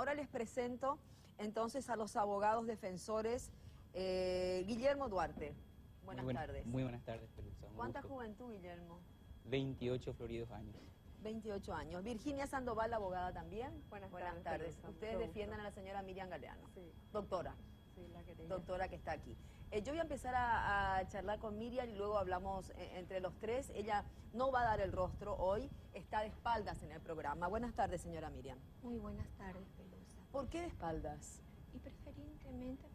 ahora les presento entonces a los abogados defensores. Guillermo Duarte, buenas tardes. Muy buenas tardes, Pelusa. ¿Cuánta juventud, Guillermo? 28 floridos años. 28 años. Virginia Sandoval, abogada también. Buenas tardes. Pelusa. Ustedes defiendan a la señora Miriam Galeano. Sí. Doctora. Sí, la querella. Doctora que está aquí. Yo voy a empezar a charlar con Miriam y luego hablamos entre los tres. Ella no va a dar el rostro hoy, está de espaldas en el programa. Buenas tardes, señora Miriam. Muy buenas tardes, Pelusa. ¿Por qué de espaldas? Y preferentemente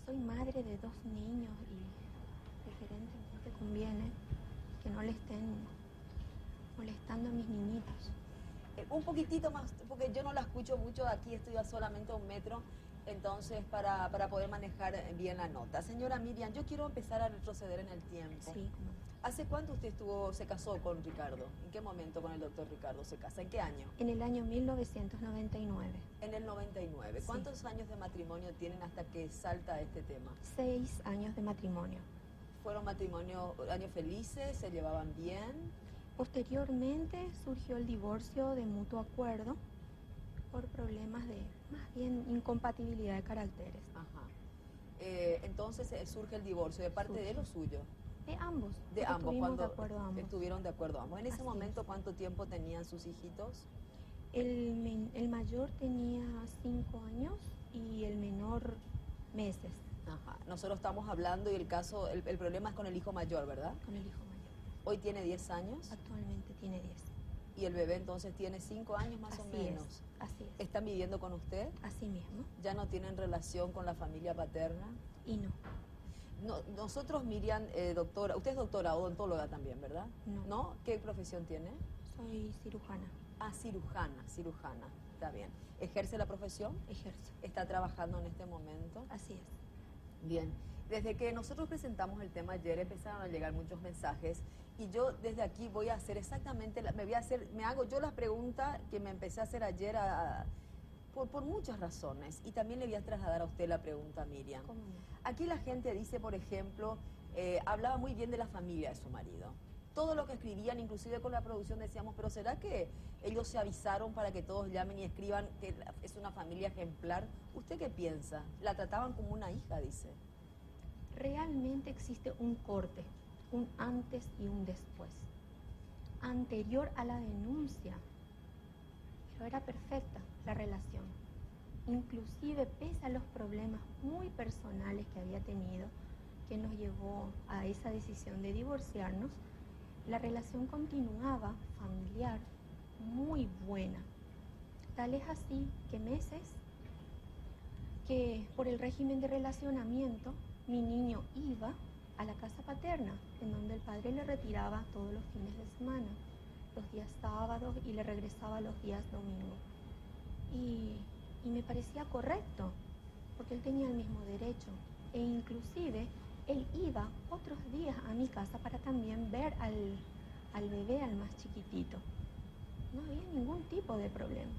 soy madre de 2 niños y preferentemente conviene que no le estén molestando a mis niñitos. Un poquitito más, porque yo no la escucho mucho, aquí estoy a solamente 1 metro, entonces para poder manejar bien la nota. Señora Miriam, yo quiero empezar a retroceder en el tiempo. Sí, ¿cómo? ¿Hace cuánto usted se casó con Ricardo? ¿En qué momento con el doctor Ricardo se casa? ¿En qué año? En el año 1999. En el 99. Sí. ¿Cuántos años de matrimonio tienen hasta que salta este tema? 6 años de matrimonio. ¿Fueron años felices? ¿Se llevaban bien? Posteriormente surgió el divorcio de mutuo acuerdo por problemas de, más bien, incompatibilidad de caracteres. Ajá. Entonces surge el divorcio, ¿de parte de él o suyo? De ambos. De ambos, Estuvimos cuando de acuerdo ambos. estuvieron de acuerdo ambos. En ese Así momento, es. ¿cuánto tiempo tenían sus hijitos? El mayor tenía 5 años y el menor meses. Ajá. Nosotros estamos hablando y el problema es con el hijo mayor, ¿verdad? Con el hijo mayor. Hoy tiene 10 años Actualmente tiene 10. y el bebé entonces tiene 5 años más o Así menos. es, así es. ¿Están viviendo con usted? Así mismo. ¿Ya no tienen relación con la familia paterna? Y no. No, nosotros, Miriam, doctora, usted es doctora, odontóloga también, ¿verdad? No. ¿Qué profesión tiene? Soy cirujana. Ah, cirujana, está bien. ¿Ejerce la profesión? Ejerzo. ¿Está trabajando en este momento? Así es. Bien, desde que nosotros presentamos el tema ayer empezaron a llegar muchos mensajes y yo desde aquí voy a hacer exactamente, me hago yo la pregunta que me empecé a hacer ayer por muchas razones y también le voy a trasladar a usted la pregunta, Miriam. ¿Cómo no? Aquí la gente dice, por ejemplo, hablaba muy bien de la familia de su marido. Todo lo que escribían, inclusive con la producción decíamos, pero ¿será que ellos se avisaron para que todos llamen y escriban que es una familia ejemplar? ¿Usted qué piensa? La trataban como una hija, dice. Realmente existe un corte, un antes y un después. Anterior a la denuncia, pero era perfecta la relación. Inclusive pese a los problemas muy personales que había tenido, que nos llevó a esa decisión de divorciarnos, la relación continuaba familiar, muy buena. Tal es así que meses que por el régimen de relacionamiento, mi niño iba a la casa paterna, en donde el padre le retiraba todos los fines de semana, los días sábados y le regresaba los días domingos. Y me parecía correcto, porque él tenía el mismo derecho. E inclusive él iba otros días a mi casa para también ver al bebé, al más chiquitito. No había ningún tipo de problema.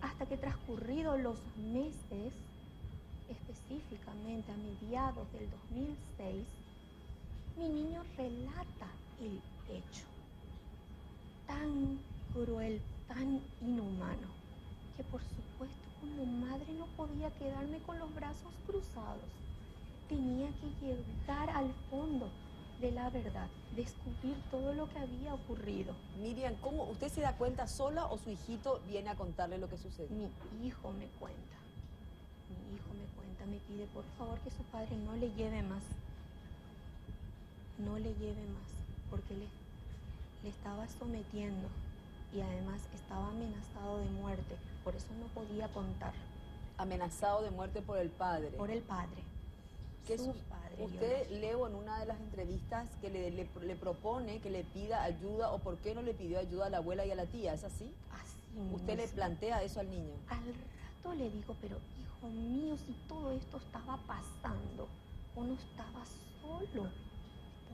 Hasta que transcurridos los meses, específicamente a mediados del 2006, mi niño relata el hecho. Tan cruel, tan inhumano, que por supuesto como madre no podía quedarme con los brazos cruzados. Tenía que llegar al fondo de la verdad, descubrir todo lo que había ocurrido. Miriam, ¿cómo usted se da cuenta sola o su hijito viene a contarle lo que sucedió? Mi hijo me cuenta. Me pide por favor que su padre no le lleve más. No le lleve más, porque le estaba sometiendo y además estaba amenazado de muerte. Por eso no podía contar. Amenazado de muerte por el padre. Por el padre. Que su padre. Usted leo en una de las entrevistas que le propone que le pida ayuda o por qué no le pidió ayuda a la abuela y a la tía, ¿es así? Así ¿Usted mismo. le plantea eso al niño? Al rato le digo, pero hijo mío, si todo esto estaba pasando, o no estabas solo,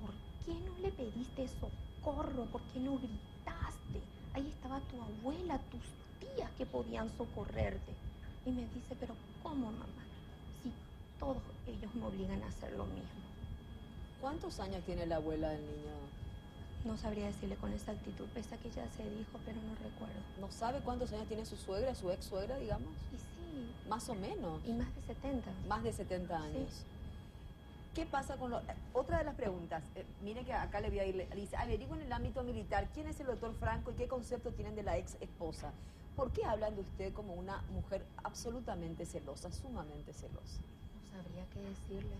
¿por qué no le pediste socorro? ¿Por qué no gritaste? Ahí estaba tu abuela, tus tías que podían socorrerte. Y me dice, pero ¿cómo, mamá? Si todos ellos me obligan a hacer lo mismo. ¿Cuántos años tiene la abuela del niño? No sabría decirle con exactitud, pese a que ya se dijo, pero no recuerdo. ¿No sabe cuántos años tiene su suegra, su ex suegra, digamos? Y sí, Más o menos. y más de 70. Más de 70 años. Sí. ¿Qué pasa con lo...? Otra de las preguntas, mire que acá le voy a ir, dice, averigüen en el ámbito militar, ¿quién es el doctor Franco y qué concepto tienen de la ex esposa? ¿Por qué hablan de usted como una mujer absolutamente celosa, sumamente celosa? No sabría qué decirle.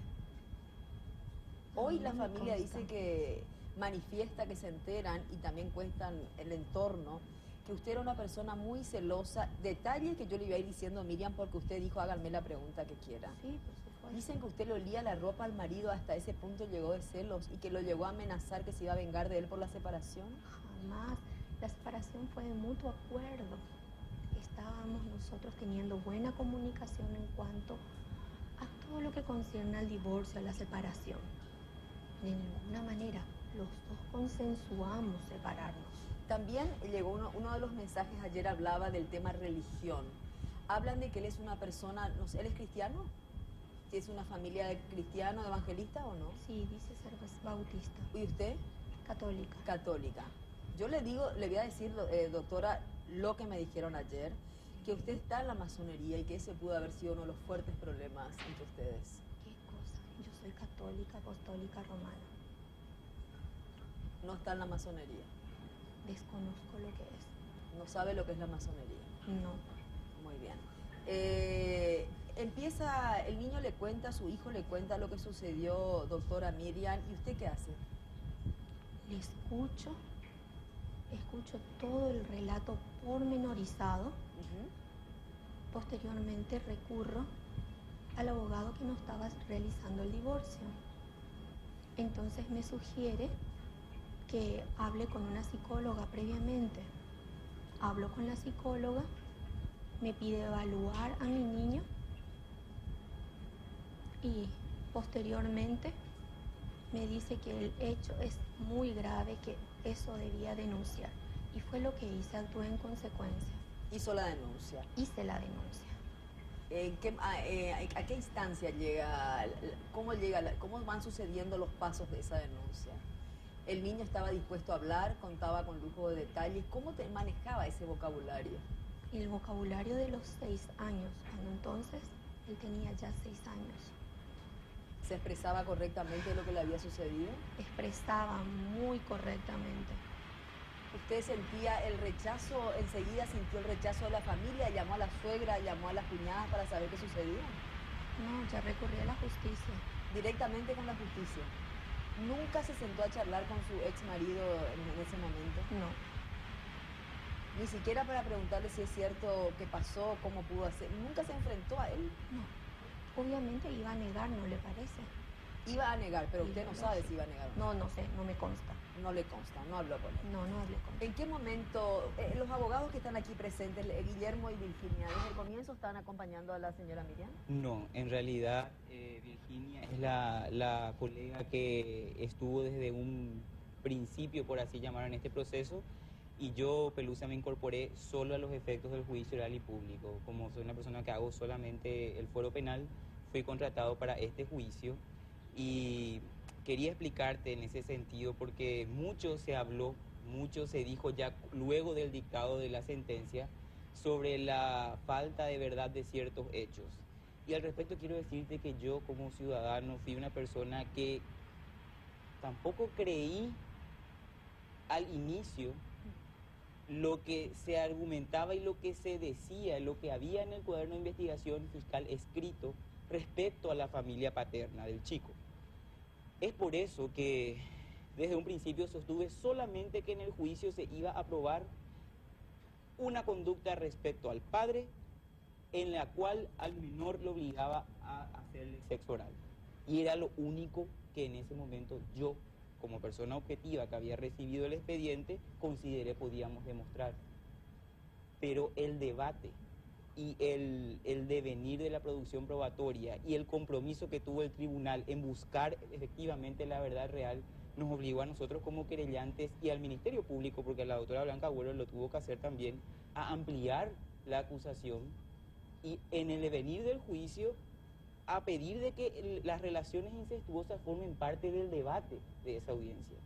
Hoy No la me familia consta. dice que manifiesta que se enteran y también cuentan el entorno, que usted era una persona muy celosa. Detalles que yo le iba a ir diciendo a Miriam porque usted dijo, háganme la pregunta que quiera. Sí, por supuesto. Dicen que usted le olía la ropa al marido, hasta ese punto llegó de celos y que lo llegó a amenazar que se iba a vengar de él por la separación. Jamás. La separación fue de mutuo acuerdo. Estábamos nosotros teniendo buena comunicación en cuanto a todo lo que concierne al divorcio, a la separación. De ninguna manera los dos consensuamos separarnos. También llegó uno de los mensajes, ayer hablaba del tema religión. Hablan de que él es una persona, no sé, ¿él es cristiano? ¿Es una familia de cristiano, de evangelista o no? Sí, dice ser bautista, ¿Y usted? católica. Católica. Yo le digo, le voy a decir, doctora, lo que me dijeron ayer, que usted está en la masonería y que ese pudo haber sido uno de los fuertes problemas entre ustedes. ¿Qué cosa? Yo soy católica, apostólica, romana. No está en la masonería. Desconozco lo que es. No sabe lo que es la masonería. No. Muy bien. Empieza, el niño le cuenta, su hijo le cuenta lo que sucedió, doctora Miriam, ¿y usted qué hace? Le escucho todo el relato pormenorizado. Ujú. Posteriormente recurro al abogado que nos estaba realizando el divorcio. Entonces me sugiere que hable con una psicóloga previamente. Hablo con la psicóloga, me pide evaluar a mi niño y posteriormente me dice que el hecho es muy grave, que eso debía denunciar. Y fue lo que hice, actué en consecuencia. Hizo la denuncia. Hice la denuncia. ¿A qué instancia llega? ¿Cómo van sucediendo los pasos de esa denuncia? ¿El niño estaba dispuesto a hablar, contaba con lujo de detalles? ¿Cómo manejaba ese vocabulario? El vocabulario de los 6 años, cuando entonces él tenía ya 6 años. ¿Se expresaba correctamente lo que le había sucedido? Expresaba muy correctamente. ¿Usted sentía el rechazo, enseguida sintió el rechazo de la familia, llamó a la suegra, llamó a las cuñadas para saber qué sucedía? No, ya recurrí a la justicia. Directamente con la justicia. ¿Nunca se sentó a charlar con su ex marido en ese momento? No, Ni siquiera para preguntarle si es cierto qué pasó, cómo pudo hacer. ¿Nunca se enfrentó a él? no. Obviamente iba a negar, ¿no le parece? Iba a negar, pero usted no Iba, sabe sí. si iba a negar o no. No, no sé, no me consta. No le consta, no habló con él. No, no hablé con él. ¿En qué momento, los abogados que están aquí presentes, Guillermo y Virginia, desde el comienzo están acompañando a la señora Miriam? No, en realidad Virginia es la colega que estuvo desde un principio, por así llamar, en este proceso, y yo, Pelusa, me incorporé solo a los efectos del juicio oral y público. Como soy una persona que hago solamente el fuero penal, fui contratado para este juicio y quería explicarte en ese sentido porque mucho se habló, mucho se dijo ya luego del dictado de la sentencia sobre la falta de verdad de ciertos hechos. Y al respecto quiero decirte que yo como ciudadano fui una persona que tampoco creí al inicio lo que se argumentaba y lo que se decía, lo que había en el cuaderno de investigación fiscal escrito respecto a la familia paterna del chico. Es por eso que desde un principio sostuve solamente que en el juicio se iba a probar una conducta respecto al padre en la cual al menor lo obligaba a hacerle sexo oral. Y era lo único que en ese momento yo, como persona objetiva que había recibido el expediente, consideré podíamos demostrar. Pero el debate y el devenir de la producción probatoria y el compromiso que tuvo el tribunal en buscar efectivamente la verdad real nos obligó a nosotros como querellantes y al Ministerio Público, porque la doctora Blanca Agüero lo tuvo que hacer también, a ampliar la acusación y en el devenir del juicio a pedir de que las relaciones incestuosas formen parte del debate de esa audiencia.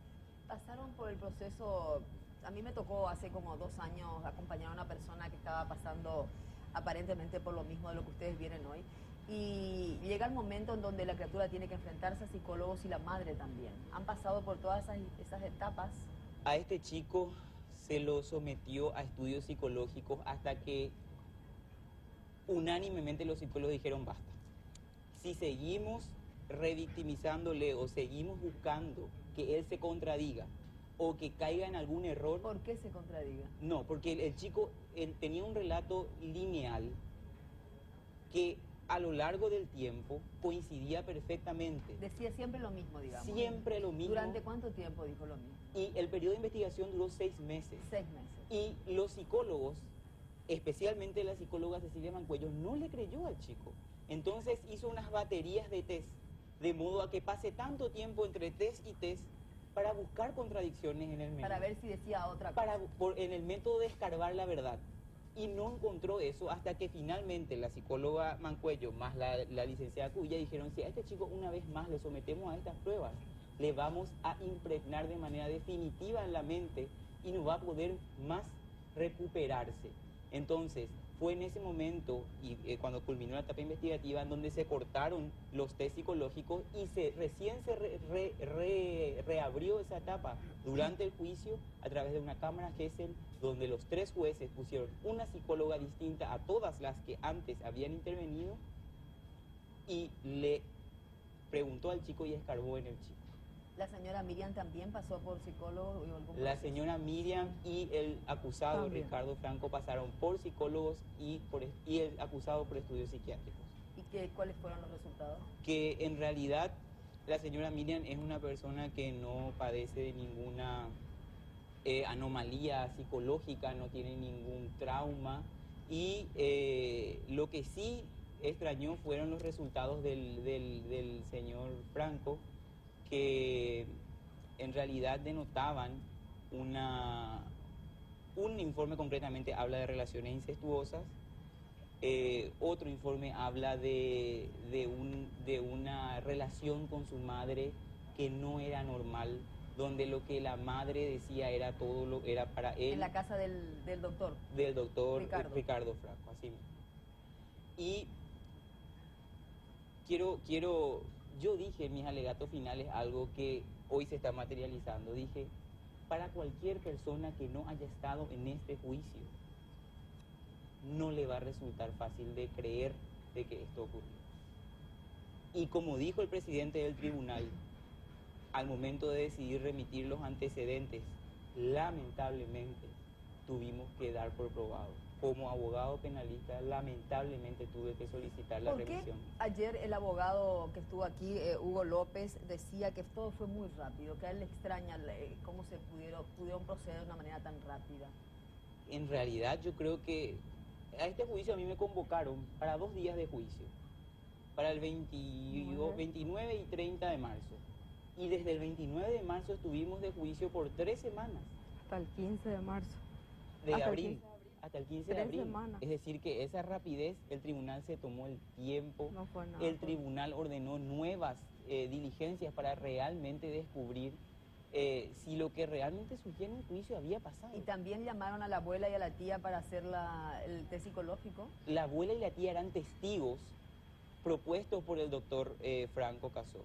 pasaron por el proceso. A mí me tocó hace como 2 años acompañar a una persona que estaba pasando aparentemente por lo mismo de lo que ustedes vienen hoy. Y llega el momento en donde la criatura tiene que enfrentarse a psicólogos y la madre también. ¿Han pasado por todas esas etapas? A este chico se lo sometió a estudios psicológicos hasta que unánimemente los psicólogos dijeron basta. Si seguimos revictimizándole o seguimos buscando que él se contradiga o que caiga en algún error... ¿Por qué se contradiga? No, porque el chico tenía un relato lineal que a lo largo del tiempo coincidía perfectamente. Decía siempre lo mismo, digamos. Siempre lo mismo. ¿Durante cuánto tiempo dijo lo mismo? Y el periodo de investigación duró 6 meses. 6 meses. Y los psicólogos, especialmente la psicóloga Cecilia Mancuello, no le creyó al chico. Entonces hizo unas baterías de test, de modo a que pase tanto tiempo entre test y test para buscar contradicciones en el método. Para ver si decía otra cosa. En el método de escarbar la verdad. Y no encontró eso hasta que finalmente la psicóloga Mancuello más la licenciada Cuya dijeron, si a este chico una vez más le sometemos a estas pruebas, le vamos a impregnar de manera definitiva en la mente y no va a poder más recuperarse. Entonces, fue en ese momento, y cuando culminó la etapa investigativa, en donde se cortaron los test psicológicos y recién se reabrió esa etapa durante el juicio a través de una cámara Gesell, donde los 3 jueces pusieron una psicóloga distinta a todas las que antes habían intervenido y le preguntó al chico y escarbó en el chico. ¿La señora Miriam también pasó por psicólogo? La señora Miriam y el acusado también. Ricardo Franco pasaron por psicólogos y el acusado por estudios psiquiátricos. ¿Y cuáles fueron los resultados? Que en realidad la señora Miriam es una persona que no padece de ninguna anomalía psicológica, no tiene ningún trauma y lo que sí extrañó fueron los resultados del señor Franco, que en realidad denotaban un informe concretamente habla de relaciones incestuosas, otro informe habla de una relación con su madre que no era normal, donde lo que la madre decía era era para él. En la casa del doctor. Del doctor Ricardo Franco, así mismo. Y yo dije en mis alegatos finales algo que hoy se está materializando. Dije, para cualquier persona que no haya estado en este juicio, no le va a resultar fácil de creer de que esto ocurrió. Y como dijo el presidente del tribunal, al momento de decidir remitir los antecedentes, lamentablemente tuvimos que dar por probado. Como abogado penalista, lamentablemente tuve que solicitar la revisión. ¿Por qué ayer el abogado que estuvo aquí, Hugo López, decía que todo fue muy rápido, que a él le extraña cómo se pudieron proceder de una manera tan rápida? En realidad yo creo que a este juicio a mí me convocaron para 2 días de juicio, para el 29 y 30 de marzo. Y desde el 29 de marzo estuvimos de juicio por 3 semanas. Hasta el 15 de marzo. De abril. Hasta el 15 de 3 abril. semanas. Es decir, que esa rapidez, el tribunal se tomó el tiempo, No fue nada. el tribunal ordenó nuevas diligencias para realmente descubrir si lo que realmente surgió en el juicio había pasado. ¿Y también llamaron a la abuela y a la tía para hacer el test psicológico? La abuela y la tía eran testigos propuestos por el doctor Franco Casó.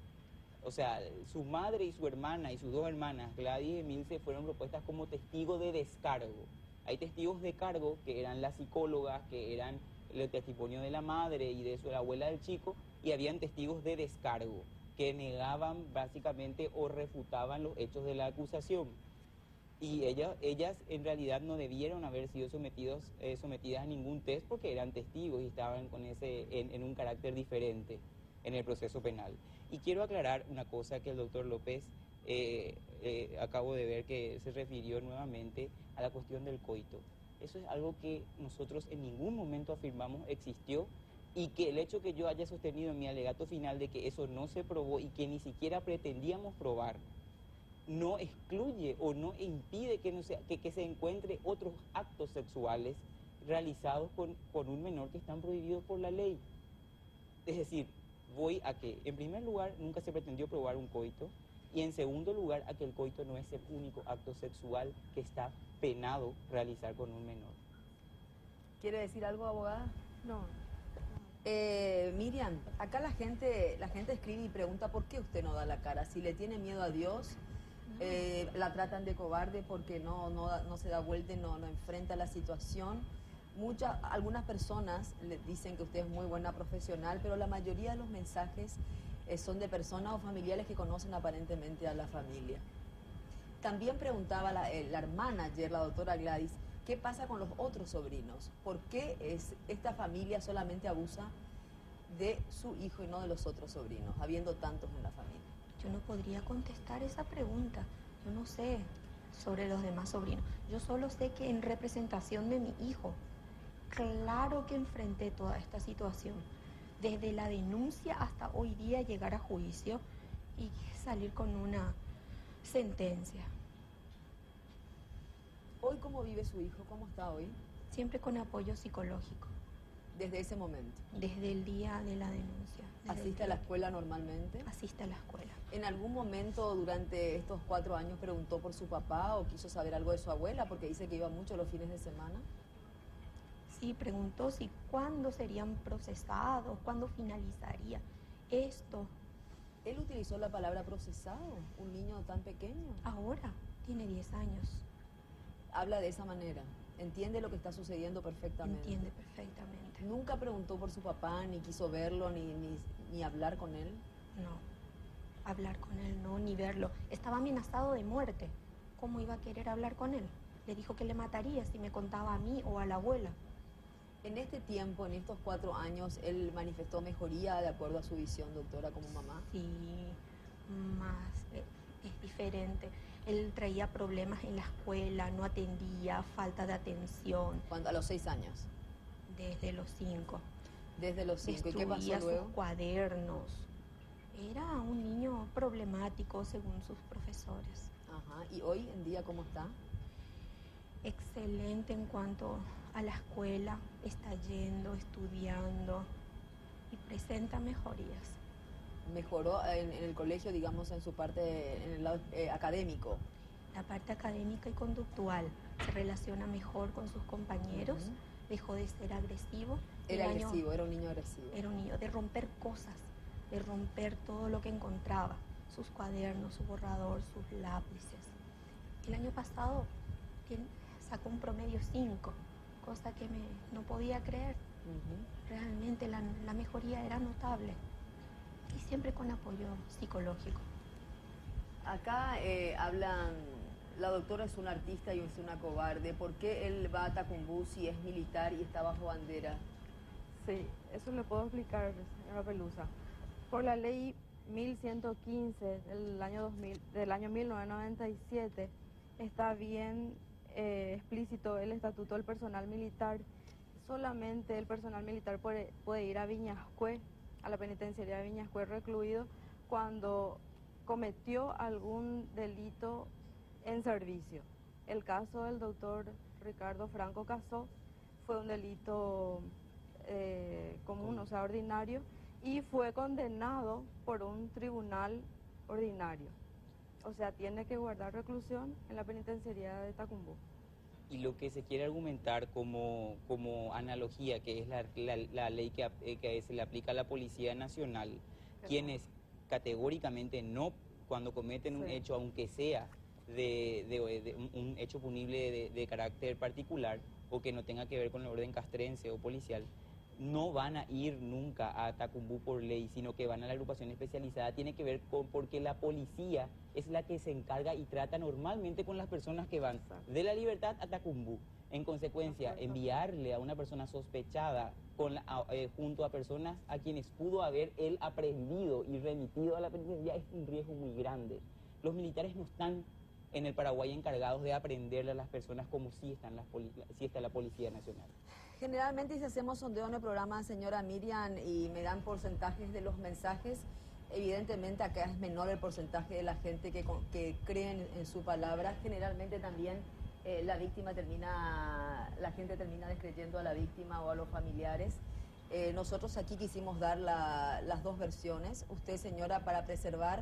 O sea, su madre y su hermana y sus 2 hermanas, Gladys y Emilce, fueron propuestas como testigos de descargo. Hay testigos de cargo que eran las psicólogas, que eran el testimonio de la madre y de la abuela del chico, y habían testigos de descargo, que negaban básicamente o refutaban los hechos de la acusación. Y ellas en realidad no debieron haber sido sometidas a ningún test porque eran testigos y estaban en un carácter diferente en el proceso penal. Y quiero aclarar una cosa que el doctor López, acabo de ver que se refirió nuevamente a la cuestión del coito. Eso es algo que nosotros en ningún momento afirmamos existió, y que el hecho que yo haya sostenido en mi alegato final de que eso no se probó y que ni siquiera pretendíamos probar, no excluye o no impide que se encuentre otros actos sexuales realizados con un menor que están prohibidos por la ley. Es decir, voy a que, en primer lugar, nunca se pretendió probar un coito. Y en segundo lugar, a que el coito no es el único acto sexual que está penado realizar con un menor. ¿Quiere decir algo, abogada? No, Miriam, acá la gente escribe y pregunta por qué usted no da la cara. Si le tiene miedo a Dios, la tratan de cobarde porque no se da vuelta y no enfrenta la situación. Algunas personas le dicen que usted es muy buena profesional, pero la mayoría de los mensajes son de personas o familiares que conocen aparentemente a la familia. También preguntaba la hermana ayer, la doctora Gladys, ¿qué pasa con los otros sobrinos? ¿Por qué esta familia solamente abusa de su hijo y no de los otros sobrinos, habiendo tantos en la familia? Yo no podría contestar esa pregunta. Yo no sé sobre los demás sobrinos. Yo solo sé que en representación de mi hijo, claro que enfrenté toda esta situación. Desde la denuncia hasta hoy día llegar a juicio y salir con una sentencia. ¿Hoy cómo vive su hijo? ¿Cómo está hoy? Siempre con apoyo psicológico, Desde ese momento. desde el día de la denuncia. desde el ¿Asiste a la día escuela normalmente? que asiste a la escuela. ¿En algún momento durante estos 4 años preguntó por su papá o quiso saber algo de su abuela? Porque dice que iba mucho los fines de semana. Sí, preguntó si cuándo serían procesados, cuándo finalizaría esto. Él utilizó la palabra procesado, un niño tan pequeño. Ahora tiene 10 años, Habla de esa manera, entiende lo que está sucediendo perfectamente. entiende perfectamente. Nunca preguntó por su papá, ni quiso verlo, ni hablar con él. No, hablar con él no, ni verlo. Estaba amenazado de muerte. ¿Cómo iba a querer hablar con él? Le dijo que le mataría si me contaba a mí o a la abuela. En este tiempo, en estos 4 años, él manifestó mejoría de acuerdo a su visión, doctora, como mamá. Sí, más es diferente. Él traía problemas en la escuela, no atendía, falta de atención, A los 6 años, desde los 5. desde los 5. ¿Y qué pasó Destruía luego? sus cuadernos. Era un niño problemático según sus profesores. Ajá. ¿Y hoy en día cómo está? Excelente en cuanto a la escuela, está yendo, estudiando y presenta mejorías. Mejoró en el colegio, digamos, en su parte, en el lado académico. La parte académica y conductual se relaciona mejor con sus compañeros, Ujú. dejó de ser agresivo. Era El año- agresivo, era un niño agresivo. Era un niño de romper cosas, de romper todo lo que encontraba, sus cuadernos, su borrador, sus lápices. El año pasado sacó un promedio 5, cosa que no podía creer. Ujú. Realmente la mejoría era notable y siempre con apoyo psicológico. Acá hablan, la doctora es una artista y es una cobarde. ¿Por qué él va a Tacumbú si es militar y está bajo bandera? sí, eso le puedo explicar, señora Pelusa. Por la ley 1115 del año 1997, está bien explícito el estatuto del personal militar. Solamente el personal militar puede ir a Viñascue, a la penitenciaría de Viñascue recluido, cuando cometió algún delito en servicio. El caso del doctor Ricardo Franco Casó fue un delito común, o sea, ordinario, y fue condenado por un tribunal ordinario. O sea, tiene que guardar reclusión en la penitenciaría de Tacumbú. Y lo que se quiere argumentar como analogía, que es la ley que se le aplica a la Policía Nacional, quienes categóricamente no, cuando cometen un Sí. hecho, aunque sea un hecho punible de carácter particular o que no tenga que ver con el orden castrense o policial, no van a ir nunca a Tacumbú por ley, sino que van a la agrupación especializada. Tiene que ver porque la policía es la que se encarga y trata normalmente con las personas que van Exacto. de La Libertad a Tacumbú. En consecuencia, Exacto. enviarle a una persona sospechada junto a personas a quienes pudo haber él aprehendido y remitido a la penitenciaría es un riesgo muy grande. Los militares no están en el Paraguay encargados de aprenderle a las personas como sí está la Policía Nacional. Generalmente si hacemos sondeo en el programa, señora Miriam, y me dan porcentajes de los mensajes, evidentemente acá es menor el porcentaje de la gente que cree en su palabra. Generalmente también la gente termina descreyendo a la víctima o a los familiares. Nosotros aquí quisimos dar las dos versiones. Usted, señora, para preservar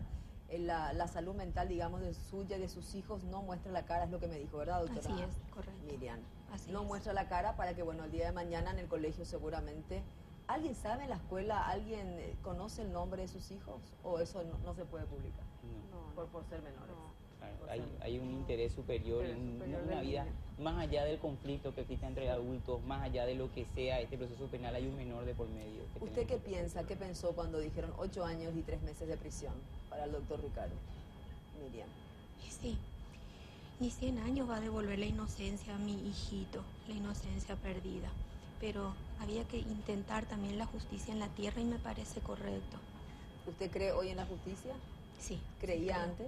la salud mental, digamos, de suya y de sus hijos no muestra la cara, es lo que me dijo, ¿verdad, doctora? Así es, correcto. Miriam, Así no es. muestra la cara para que, bueno, el día de mañana en el colegio seguramente... ¿Alguien sabe en la escuela, alguien conoce el nombre de sus hijos? ¿O eso no se puede publicar? No. Por ser menores. Claro, Por hay, ser- hay un interés superior, Interés superior una del vida niño. más allá del conflicto que existe entre adultos, más allá de lo que sea este proceso penal, hay un menor de por medio. que ¿Usted qué tenemos que piensa? ¿Qué pensó cuando dijeron 8 años y 3 meses de prisión para el doctor Ricardo? Miriam. Y sí, ni 100 años va a devolver la inocencia a mi hijito, la inocencia perdida. Pero había que intentar también la justicia en la tierra y me parece correcto. ¿Usted cree hoy en la justicia? Sí. ¿Creía creo. antes?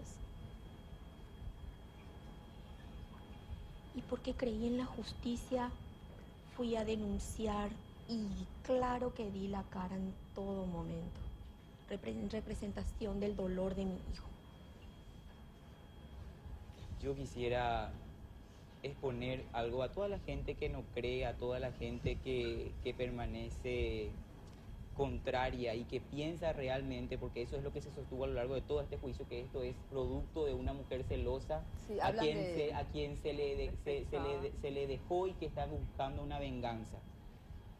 Y porque creí en la justicia, fui a denunciar y claro que di la cara en todo momento. En representación del dolor de mi hijo. Yo quisiera exponer algo a toda la gente que no cree, a toda la gente que permanece contraria y que piensa realmente, porque eso es lo que se sostuvo a lo largo de todo este juicio, que esto es producto de una mujer celosa Sí, a hablan quien, de- a quien se le dejó y que está buscando una venganza.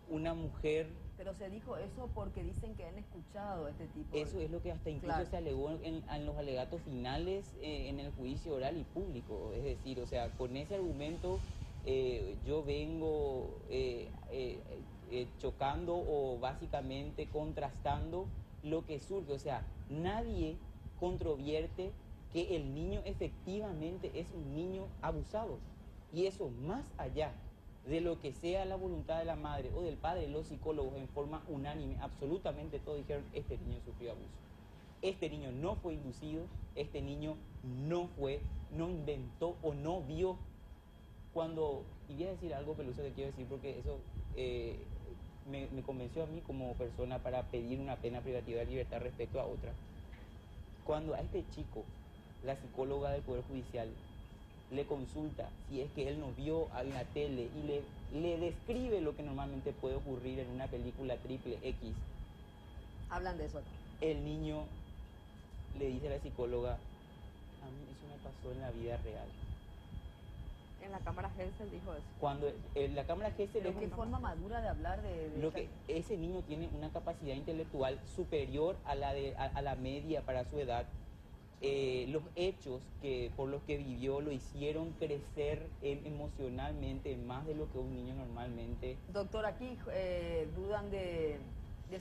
Una mujer, Pero se dijo eso porque dicen que han escuchado este tipo eso es lo que hasta incluso Claro. se alegó en los alegatos finales en el juicio oral y público. Es decir, o sea, con ese argumento yo vengo chocando o básicamente contrastando lo que surge. O sea, nadie controvierte que el niño efectivamente es un niño abusado. Y eso más allá de lo que sea la voluntad de la madre o del padre, los psicólogos en forma unánime, absolutamente todos dijeron, este niño sufrió abuso. Este niño no fue inducido, este niño no inventó o no vio cuando, y voy a decir algo, Peluso, que quiero decir porque eso me convenció a mí como persona para pedir una pena privativa de libertad respecto a otra. Cuando a este chico, la psicóloga del Poder Judicial, le consulta si es que él no vio en la tele y le describe lo que normalmente puede ocurrir en una película triple X, Hablan de eso acá. el niño le dice a la psicóloga, a mí eso me pasó en la vida real. En la cámara Gesell dijo eso. Cuando la cámara Gesell Pero es qué forma madura de hablar de lo esta- que ese niño tiene una capacidad intelectual superior a la media para su edad. Los hechos por los que vivió lo hicieron crecer emocionalmente más de lo que un niño normalmente. Doctor, aquí dudan de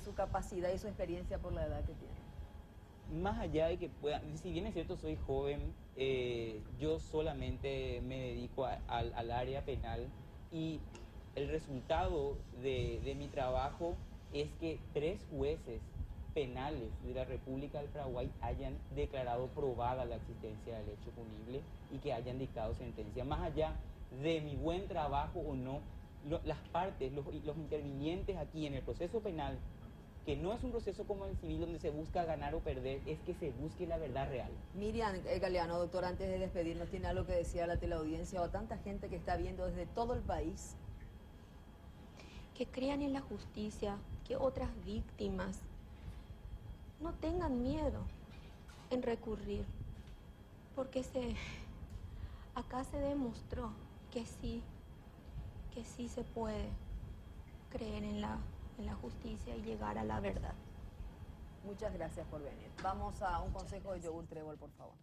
su capacidad y su experiencia por la edad que tiene. Más allá de que pueda, si bien es cierto soy joven, yo solamente me dedico al área penal y el resultado de mi trabajo es que 3 jueces penales de la República del Paraguay hayan declarado probada la existencia del hecho punible y que hayan dictado sentencia. Más allá de mi buen trabajo o no, las partes, los intervinientes aquí en el proceso penal, que no es un proceso como el civil donde se busca ganar o perder, es que se busque la verdad real. Miriam Galeano, doctor, antes de despedirnos, ¿tiene algo que decir a la teleaudiencia o a tanta gente que está viendo desde todo el país? Que crean en la justicia, que otras víctimas no tengan miedo en recurrir, porque acá se demostró que sí se puede creer en la justicia y llegar a la verdad. Muchas gracias por venir. Vamos a un consejo de Yogur Trébol, por favor.